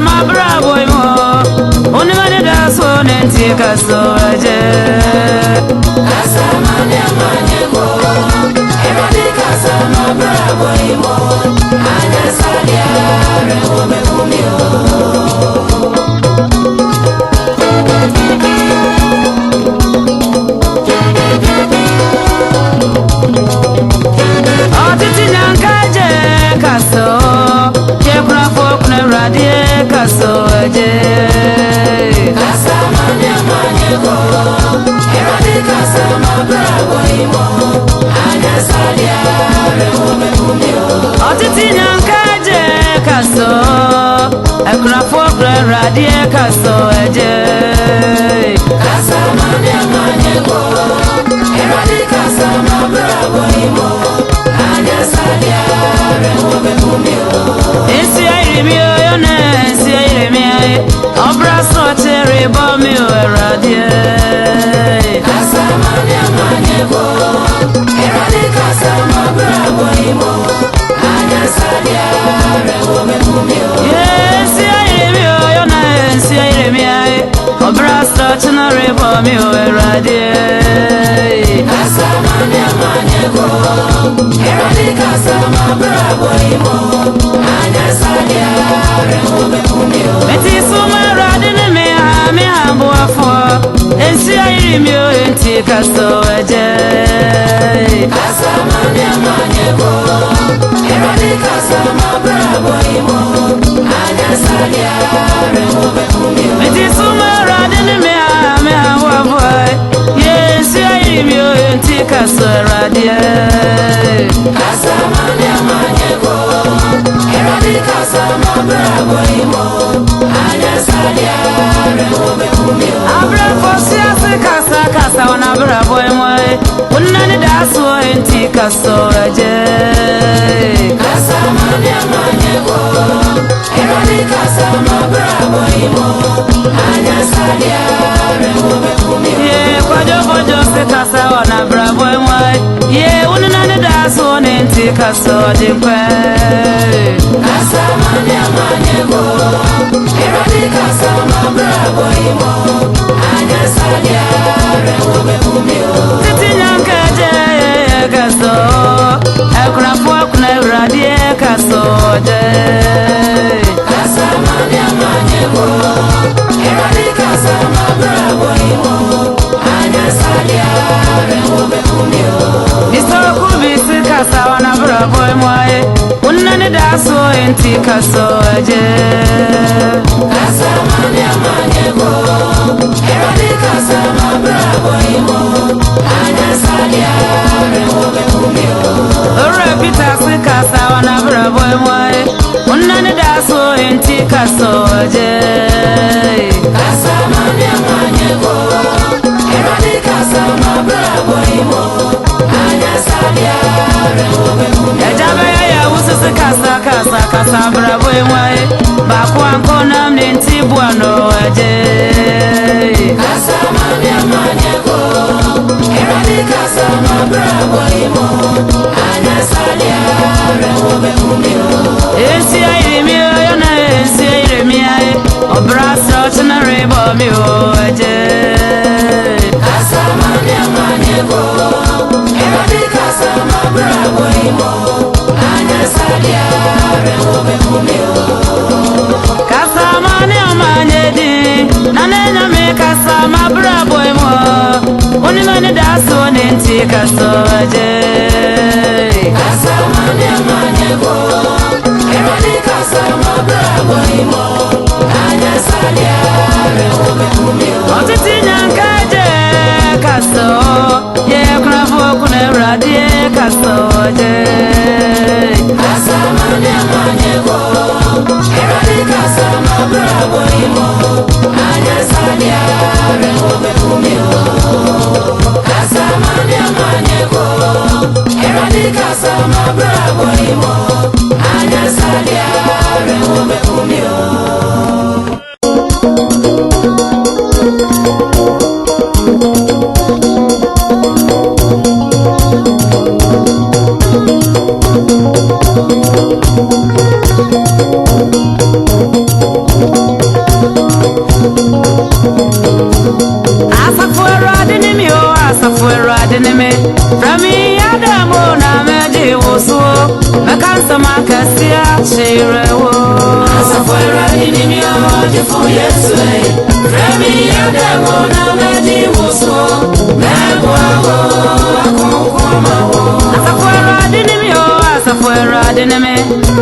ma bravo mo oni mane da so nenti kasoje kasama ne manye mo eradi kasama bravo mo anya salia rewo me kumio kasoje kasama ne manye go eradi kasama bravo imo anya salia rewo me kumio otiti nyankaje kaso ekrafo radie kasoje kasama ne manye go eradi kasama bravo imo anya salia rewo me kumio esi ayrimio yone esi ayrimia obra so tere bomio radie kasama ne manye go eradi kasama bravo imo anya salia rewo me kumio esi ayrimio yone esi ayrimia obra so tere bomio radie kasama ne manye go eradi kasama bravo imo anya salia rewo me kumio eti suma radine me hambo afo esi ayrimio enti kasoje kasama ne manye go eradi kasama bravo imo anya salia rewo me kumio eti suma radine me hambo afo esi ayrimio enti kasoje kasama ne manye go eradi kasama bravo imo anya salia rewo me kumio abra fosia se kasa wana abra boy moy unani daso enti kasoje kasama ne manye go eradi kasama bravo imo anya salia rewo me kumio ye kwajo se kasa wana abra boy moy ye unani daso enti kasoje kwe kasama ne manye go eradi kasama bravo imo anya salia rewo me kumio titi nyankaje kaso ekrafo kuna radie kasoje kasama ne manye go eradi kasama bravo imo anya salia rewo me kumio Kubisi kasa wana bravo moye unani daso enti kasoje kasama ne manye go eradi kasama bravo imo anya salia rewo me kumio Repita si kasa wana bravo moye unani daso enti kasoje kasama ne manye go eradi kasama bravo imo anya salia rewo me kumio Ejabe ya usisi kasa bravo moye bakwa nkona mnenti buano eje kasama ne manye go eradi kasama bravo imo anya salia rewo me kumio esi ayrimio yona esi ayrimia obrasa chana rebo mi oje kasama ne manye go eradi kasama bravo imo anya salia rewo me kumio kasama ne amanye di nanenya me kasama brabo mo oni mane daso nenti kasoje kasama ne manye go eradi kasama bravo imo anya salia rewo me kumio otiti nyankaje kaso ye krafo kuna radie kasoje kasama ne manye go eradi kasama bravo imo anya salia rewo me kumio kasama ne manye go eradi kasama bravo imo anya salia rewo me kumio Jifu Yesu Remi Ademo na Meji Wuso Mebo Akukuma Asafuera dinimi o asafuera dinimi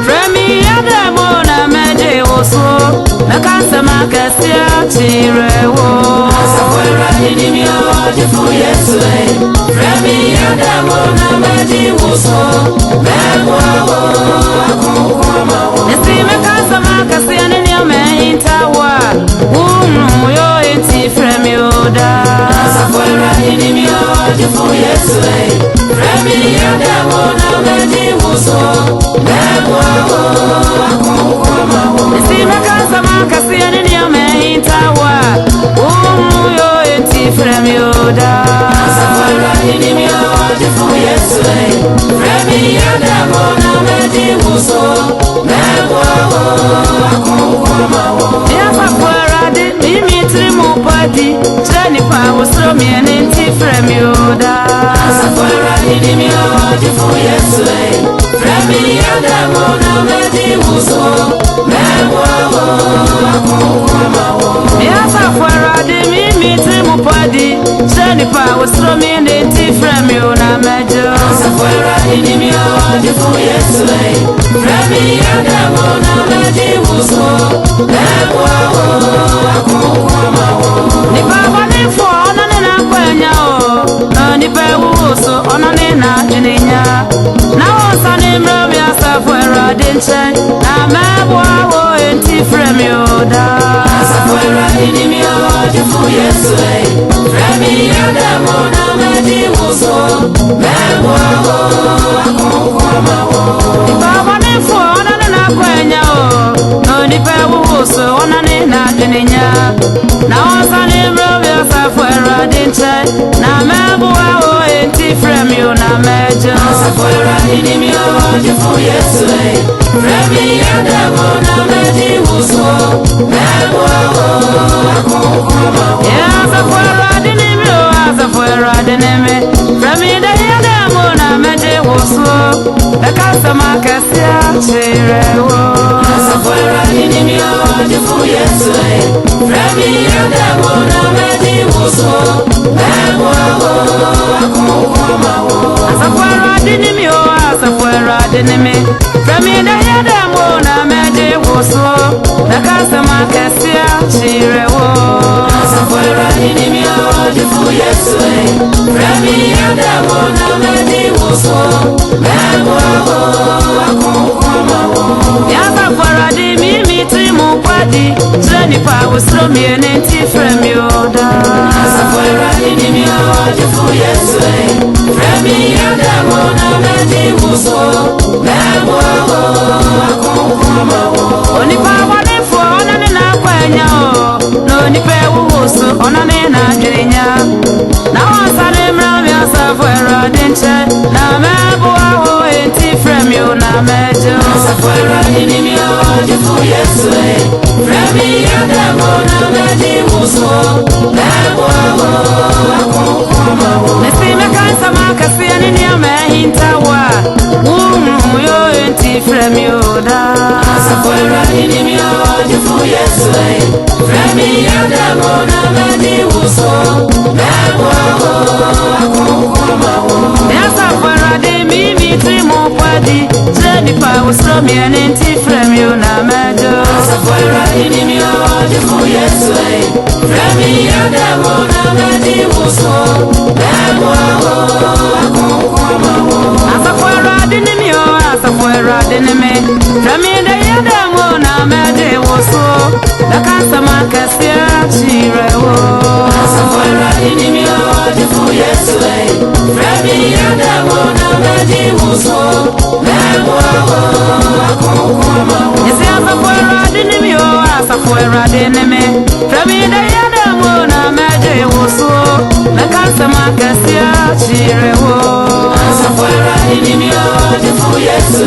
Remi Ademo na Meji Wuso Nakasema kesia chirewo Asafuera dinimi o Jifu Yesu Remi Ademo na Meji Wuso Mebo Akukuma Nesime kasema kesia nini Intawa yo enti fremi oda Asafuera dinimi o Jifu Yesu Remi Ademo na Meji Wuso Mebo Akukuma Nesime kasema kesia nini Intawa yo enti fremi oda Asafuera dinimi o Jifu Yesu Remi Ademo na Meji Wuso Mebo Akukuma Asafuera di mimitri mupadi Cheni pa usro mienenti fremi oda Asafuera dinimi o Jifu Yesu Remi Ademo na Meji Wuso Mebo Akukuma Asafuera di mimitri mupadi Cheni pa usro mienenti fremi oda mejo Asafuera dinimi o Jifu Yesu Remi Ademo na Meji Wuso Mebo Akukuma Nipa wanifo onane na kwenya o Nipa wuso onane na jininya Na wonsa ni mrami asafuera dinche Na mebwa wo enti fremi oda Asafuera dinimi o Jifu Yesu Remi Ademo na Meji Wuso Mebo Akukuma Nipa wanifo onane na kwenya o Nipa wuso onane na jininya Na wonsa ni mrami asafuera dinche Na mebwa wo enti fremi oda mejo Asafuera dinimi o Jifu Yesu Remi Ademo na Meji Wuso Mebo Akukuma Asafuera dinimi o asafuera dinimi Fremi de Ademo na Meji Wuso Nakasema kesia chirewo Asafuera dinimi o Jifu Yesu Remi Ademo na Meji Wuso Mebo Akukuma Asafuera dinimi o asafuera dinimi Fremi de Ademo na Meji Wuso Nakasema kesia chirewo Asafuera dinimi o Jifu Yesu Remi Ademo na Meji Wuso Mebo Akukuma Asafuera di mimitri mupadi Cheni pa usro mienenti fremi oda Asafuera dinimi o Jifu Yesu Remi Ademo na Meji Wuso Mebo Akukuma Onipa wanifo onane na kwenya o Nonipe wuso onane na jirinya Na wansane mrami asafuera dinche Na mebwa wo enti fremi na mejo Asafuera dinimi o Jifu Yesu Remi Ademo na Meji Wuso Mebo Akukuma Nesime kansama kasia nini Intawa yo enti fremi oda Asafuera dinimi o Jifu Yesu Remi Ademo na Meji Wuso Mebo Akukuma Asafuera di mimitri mupadi Cheni pa usro mienenti fremi na mejo Asafuera dinimi o Jifu Yesu Remi Ademo na Meji Wuso Mebo Akukuma Asafuera dinimi o asafuera dinimi Fremi de Ademo na Meji Wuso Nakasema kesia chirewo Asafuera dinimi o Jifu Yesu Remi Ademo na Meji Wuso Mebo Akukuma Asafuera dinimi o asafuera dinimi Fremi de Ademo na Meji Wuso Nakasema kesia chirewo Asafuera dinimi o Jifu Yesu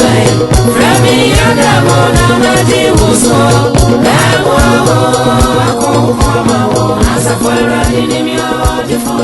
Remi Ademo na Meji Wuso Mebo Akukuma Asafuera dinimi o Jifu